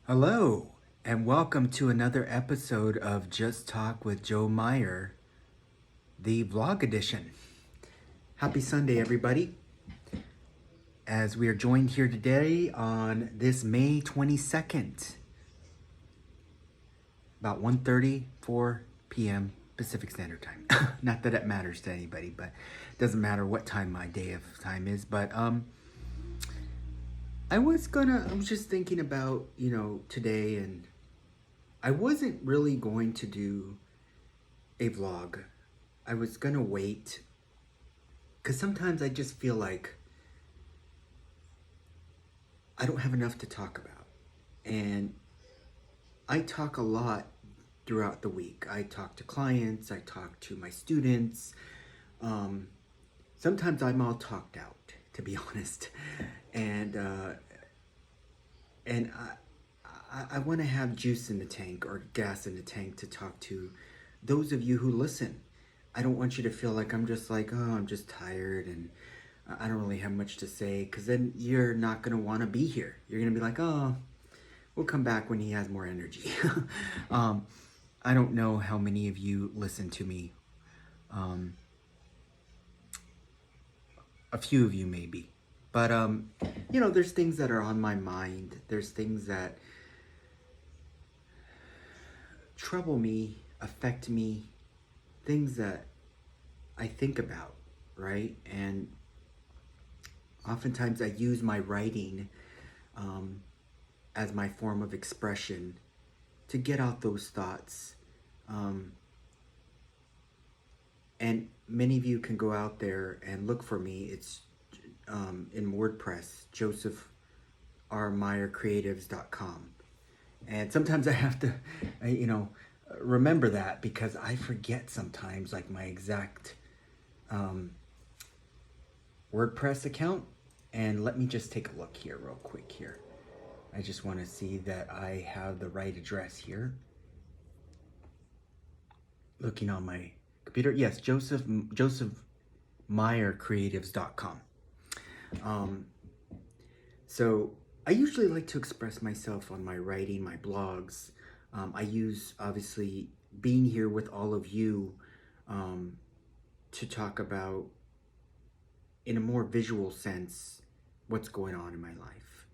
Hello, and welcome to another episode of Just Talk with Joe Meyer, the vlog edition. Happy Sunday, everybody. As we are joined here today on this May 22nd, about 1:34 p.m. Pacific Standard Time. Not that it matters to anybody, but it doesn't matter what time my day of time is. But I was just thinking about, today, and I wasn't really going to do a vlog. I was gonna wait because sometimes I just feel like I don't have enough to talk about. And I talk a lot throughout the week. I talk to clients, I talk to my students. Sometimes I'm all talked out, to be honest. And I want to have juice in the tank or gas in the tank to talk to those of you who listen. I don't want you to feel like I'm just like, oh, I'm just tired and I don't really have much to say, because then you're not going to want to be here. You're going to be like, oh, we'll come back when he has more energy. I don't know how many of you listen to me. A few of you maybe. But, there's things that are on my mind. There's things that trouble me, affect me, things that I think about, right? And oftentimes I use my writing as my form of expression to get out those thoughts. And many of you can go out there and look for me. It's in WordPress, josephRmeyercreatives.com. And sometimes I have to, remember that, because I forget sometimes, like, my exact WordPress account. And let me just take a look here real quick here. I just want to see that I have the right address here. Looking on my computer. Yes, josephmeyercreatives.com. So I usually like to express myself on my writing, my blogs. I use, obviously, being here with all of you to talk about, in a more visual sense, what's going on in my life.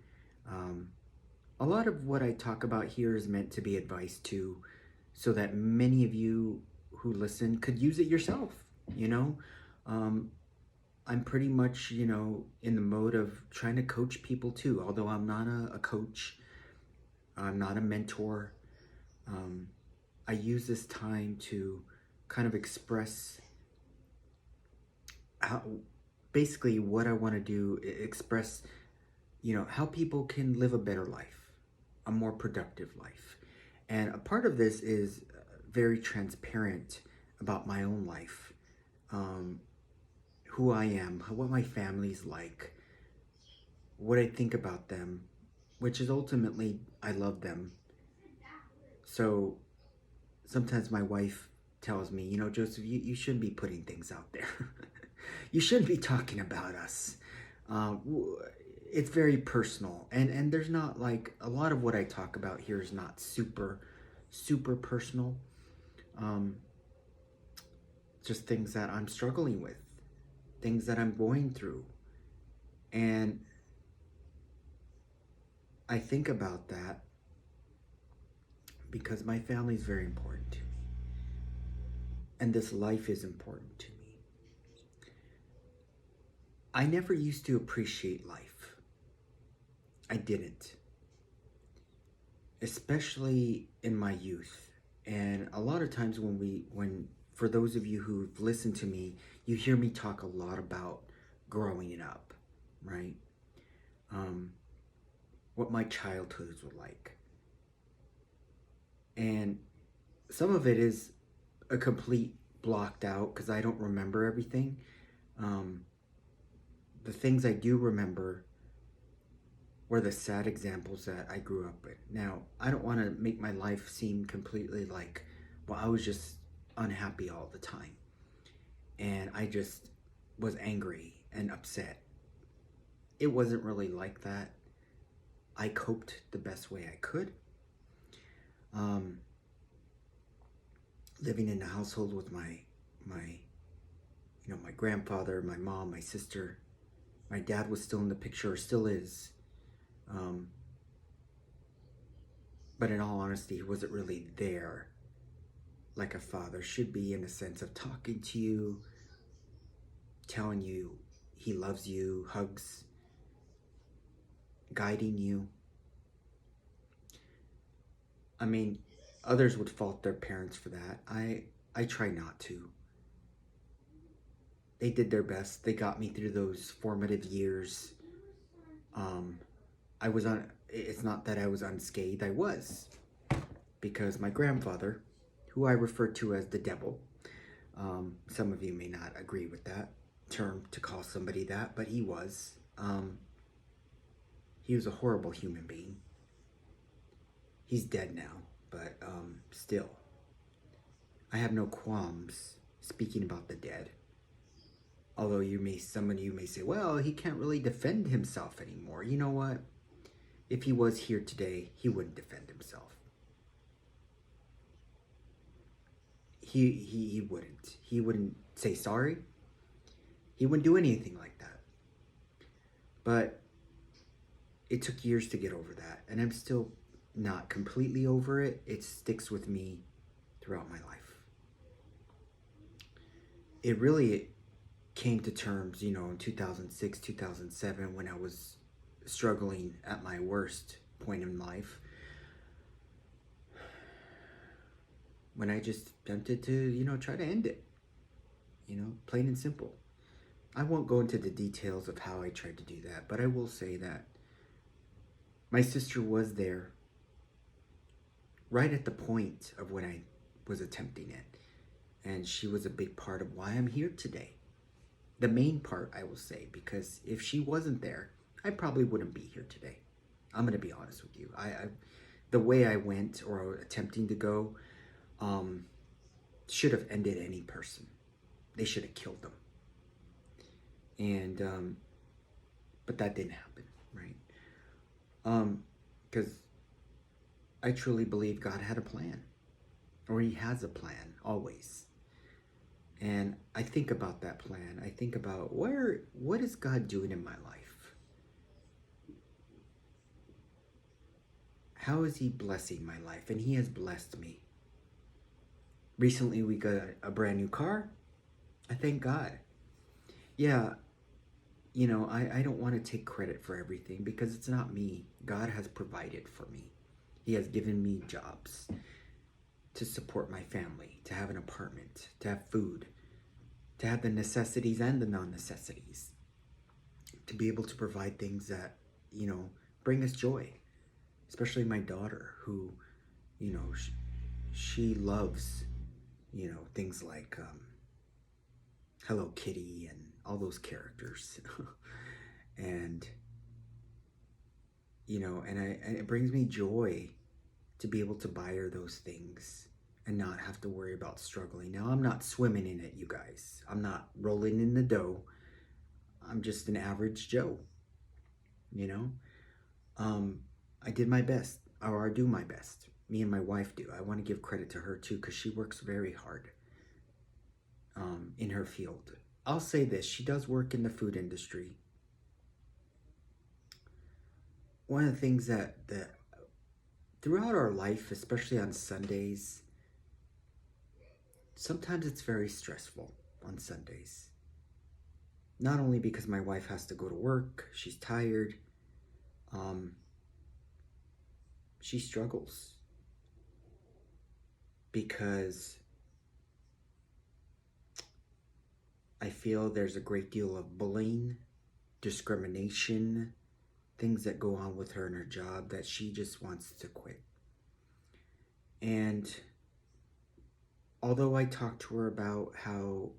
A lot of what I talk about here is meant to be advice too, so that many of you who listen could use it yourself, I'm pretty much, in the mode of trying to coach people too, although I'm not a coach, I'm not a mentor. I use this time to kind of express basically what I want to do, express, how people can live a better life, a more productive life. And a part of this is very transparent about my own life, who I am, what my family's like, what I think about them, which is ultimately, I love them. So sometimes my wife tells me, Joseph, you shouldn't be putting things out there. You shouldn't be talking about us. It's very personal. And there's not, like, a lot of what I talk about here is not super, super personal. Just things that I'm struggling with, things that I'm going through. And I think about that because my family is very important to me. And this life is important to me. I never used to appreciate life. I didn't. Especially in my youth. And a lot of times when for those of you who've listened to me, you hear me talk a lot about growing up, right? What my childhoods were like. And some of it is a complete blocked out because I don't remember everything. The things I do remember were the sad examples that I grew up with. Now, I don't want to make my life seem completely like, well, I was just unhappy all the time. And I just was angry and upset. It wasn't really like that. I coped the best way I could. Um, Living in a household with my my grandfather, my mom, my sister. My dad was still in the picture, or still is. Um, but in all honesty, he wasn't really there like a father should be, in a sense of talking to you, telling you he loves you, hugs, guiding you. I mean, others would fault their parents for that. I try not to. They did their best. They got me through those formative years. Um, I was on. It's not that I was unscathed. I was, because my grandfather, who I refer to as the devil, some of you may not agree with that term to call somebody that, but he was. He was a horrible human being. He's dead now, but still, I have no qualms speaking about the dead. Although some of you may say, well, he can't really defend himself anymore. You know what? If he was here today, he wouldn't defend himself. He wouldn't. He wouldn't say sorry. He wouldn't do anything like that. But it took years to get over that, and I'm still not completely over it. It sticks with me throughout my life. It really came to terms, in 2006, 2007, when I was struggling at my worst point in life, when I just attempted to, try to end it, plain and simple. I won't go into the details of how I tried to do that, but I will say that my sister was there right at the point of when I was attempting it. And she was a big part of why I'm here today. The main part, I will say, because if she wasn't there, I probably wouldn't be here today. I'm going to be honest with you. The way I went, or attempting to go, should have ended any person. They should have killed them. And, but that didn't happen, right? Because I truly believe God had a plan, or he has a plan, always. And I think about that plan. I think about what is God doing in my life? How is he blessing my life? And he has blessed me. Recently, we got a brand new car. I thank God. Yeah, I don't want to take credit for everything, because it's not me. God has provided for me. He has given me jobs to support my family, to have an apartment, to have food, to have the necessities and the non-necessities, to be able to provide things that, bring us joy. Especially my daughter, who, she loves, things like Hello Kitty and all those characters. and, and it brings me joy to be able to buy her those things and not have to worry about struggling. Now, I'm not swimming in it, you guys. I'm not rolling in the dough. I'm just an average Joe, I did my best, or I do my best. Me and my wife do. I want to give credit to her too, because she works very hard in her field. I'll say this, she does work in the food industry. One of the things that throughout our life, especially on Sundays, sometimes it's very stressful on Sundays. Not only because my wife has to go to work, she's tired, she struggles because I feel there's a great deal of bullying, discrimination, things that go on with her in her job that she just wants to quit. And although I talk to her about how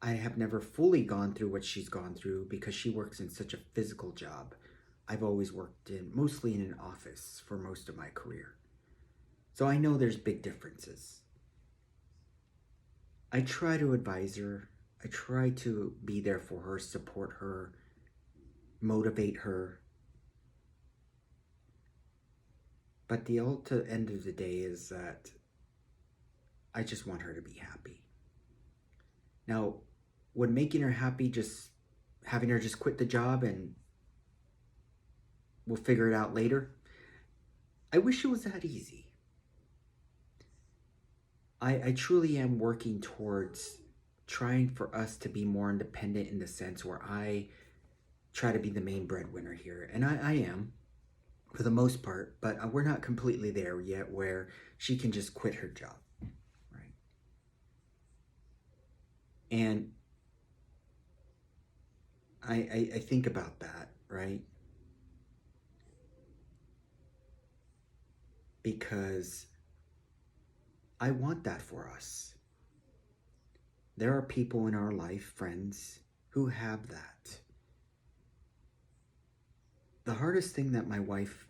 I have never fully gone through what she's gone through, because she works in such a physical job. I've always worked mostly in an office for most of my career. So I know there's big differences. I try to advise her. I try to be there for her, support her, motivate her. But the ultimate end of the day is that I just want her to be happy. Now, would making her happy just having her just quit the job and we'll figure it out later? I wish it was that easy. I truly am working towards trying for us to be more independent in the sense where I try to be the main breadwinner here. And I am, for the most part, but we're not completely there yet where she can just quit her job, right? And I think about that, right? Because I want that for us. There are people in our life, friends, who have that. The hardest thing that my wife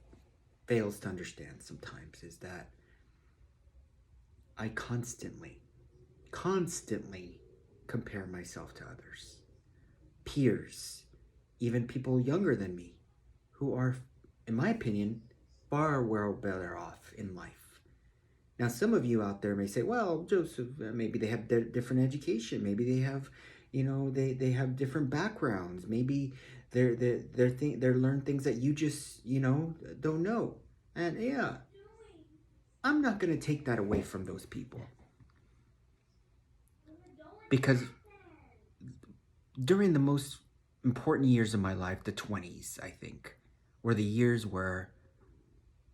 fails to understand sometimes is that I constantly compare myself to others, peers, even people younger than me, who are, in my opinion, far well better off in life. Now, some of you out there may say, well, Joseph, maybe they have different education. Maybe they have, they have different backgrounds. Maybe they're learn things that you just, don't know. And yeah, I'm not going to take that away from those people. Because during the most important years of my life, the 20s, I think, were the years where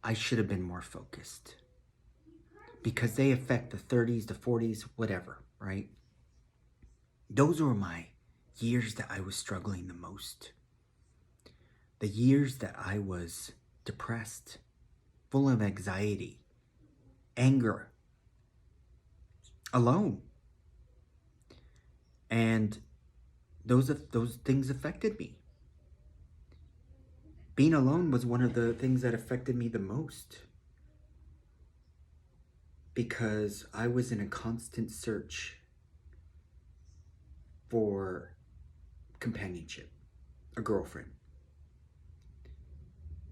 I should have been more focused. Because they affect the 30s, the 40s, whatever, right? Those were my years that I was struggling the most. The years that I was depressed, full of anxiety, anger, alone. And those things affected me. Being alone was one of the things that affected me the most. Because I was in a constant search for companionship, a girlfriend.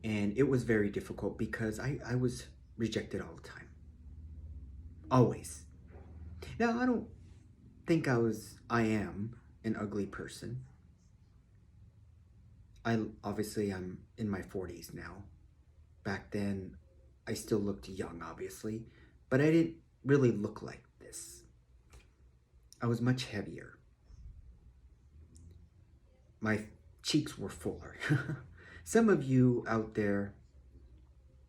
And it was very difficult because I was rejected all the time. Always. Now, I don't think I am an ugly person. I'm in my 40s now. Back then, I still looked young, obviously, but I didn't really look like this. I was much heavier. My cheeks were fuller. Some of you out there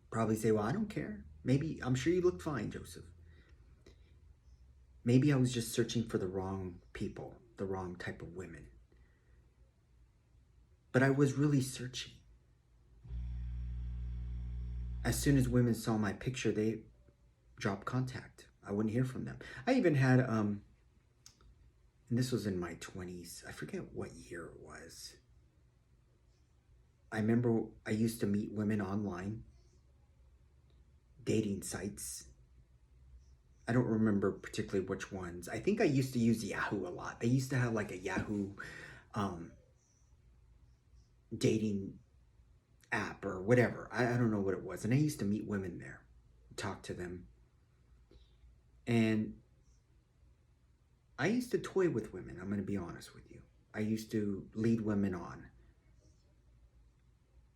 probably say, well, I don't care. Maybe, I'm sure you look fine, Joseph. Maybe I was just searching for the wrong people, the wrong type of women. But I was really searching. As soon as women saw my picture, they dropped contact. I wouldn't hear from them. I even had, and this was in my 20s. I forget what year it was. I remember I used to meet women online, dating sites. I don't remember particularly which ones. I think I used to use Yahoo a lot. They used to have like a Yahoo dating app or whatever. I don't know what it was. And I used to meet women there, talk to them. And I used to toy with women. I'm going to be honest with you. I used to lead women on.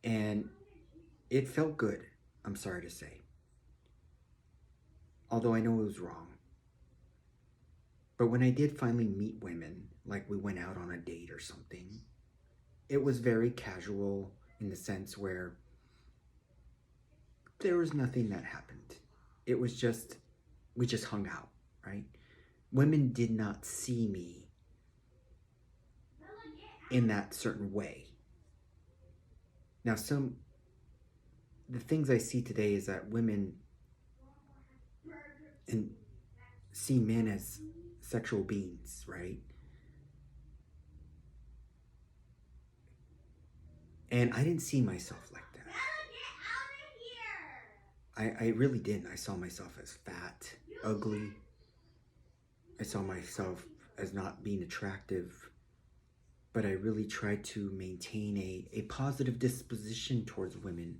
And it felt good, I'm sorry to say. Although I know it was wrong. But when I did finally meet women, like we went out on a date or something, it was very casual in the sense where there was nothing that happened. It was just, we just hung out, right? Women did not see me in that certain way. Now, the things I see today is that women see men as sexual beings, right? And I didn't see myself like that. I really didn't. I saw myself as fat, ugly. I saw myself as not being attractive. But I really tried to maintain a positive disposition towards women.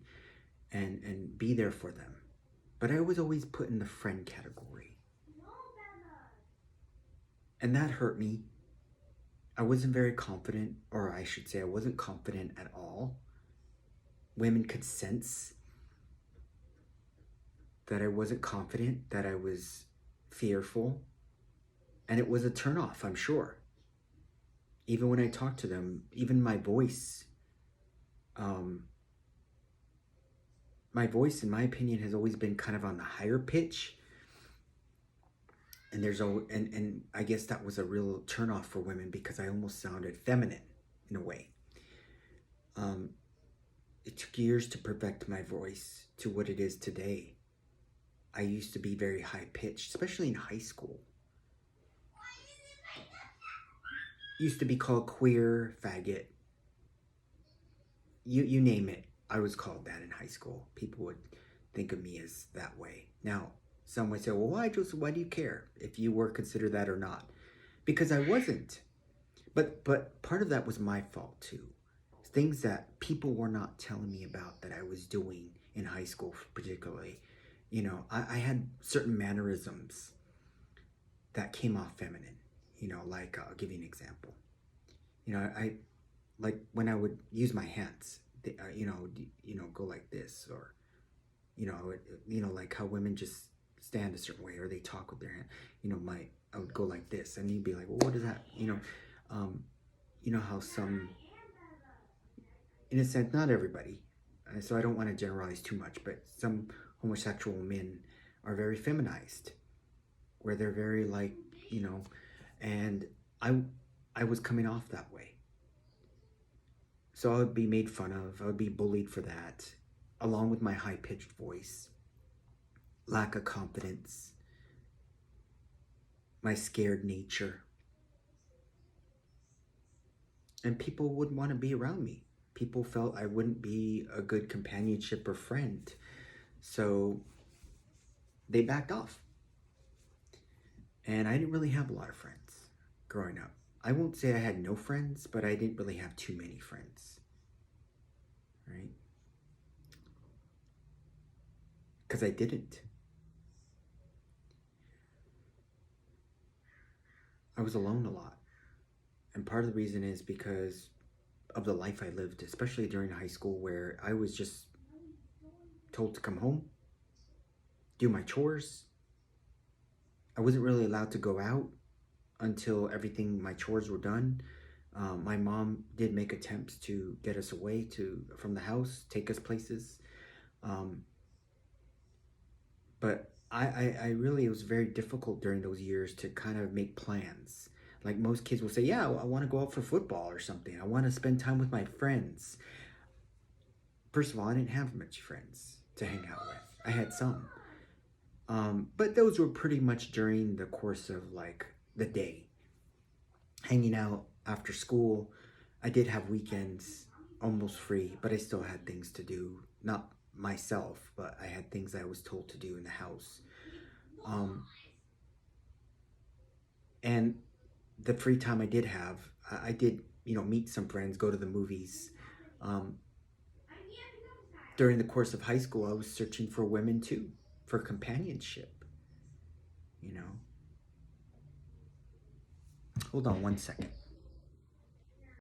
and be there for them. But I was always put in the friend category. And that hurt me. I wasn't very confident, or I should say I wasn't confident at all. Women could sense that I wasn't confident, that I was fearful. And it was a turnoff, I'm sure. Even when I talked to them, even my voice, in my opinion, has always been kind of on the higher pitch. And and I guess that was a real turnoff for women because I almost sounded feminine in a way. It took years to perfect my voice to what it is today. I used to be very high pitched, especially in high school. Used to be called queer, faggot. You name it. I was called that in high school. People would think of me as that way. Now, some would say, well, why, Joseph? Why do you care if you were considered that or not? Because I wasn't. But part of that was my fault too. Things that people were not telling me about that I was doing in high school, particularly. You know, I had certain mannerisms that came off feminine. You know, like I'll give you an example. You know, I like when I would use my hands. They, go like this, or like how women just stand a certain way, or they talk with their hand. I would go like this, and you'd be like, well, what is that? How some, in a sense, not everybody. So I don't want to generalize too much, but some homosexual men are very feminized, where they're very like, and I was coming off that way. So I would be made fun of. I would be bullied for that, along with my high-pitched voice, lack of confidence, my scared nature. And people wouldn't want to be around me. People felt I wouldn't be a good companionship or friend. So they backed off. And I didn't really have a lot of friends growing up. I won't say I had no friends, but I didn't really have too many friends, right? Because I didn't. I was alone a lot. And part of the reason is because of the life I lived, especially during high school, where I was just told to come home, do my chores. I wasn't really allowed to go out until my chores were done. My mom did make attempts to get us away from the house, take us places. But it was very difficult during those years to kind of make plans. Like most kids will say, yeah, I want to go out for football or something. I want to spend time with my friends. First of all, I didn't have much friends to hang out with. I had some. But those were pretty much during the course of like the day. Hanging out after school. I did have weekends almost free, but I still had things to do. Not myself, but I had things I was told to do in the house. And the free time I did have, I did, meet some friends, go to the movies. During the course of high school, I was searching for women too, for companionship, Hold on one second.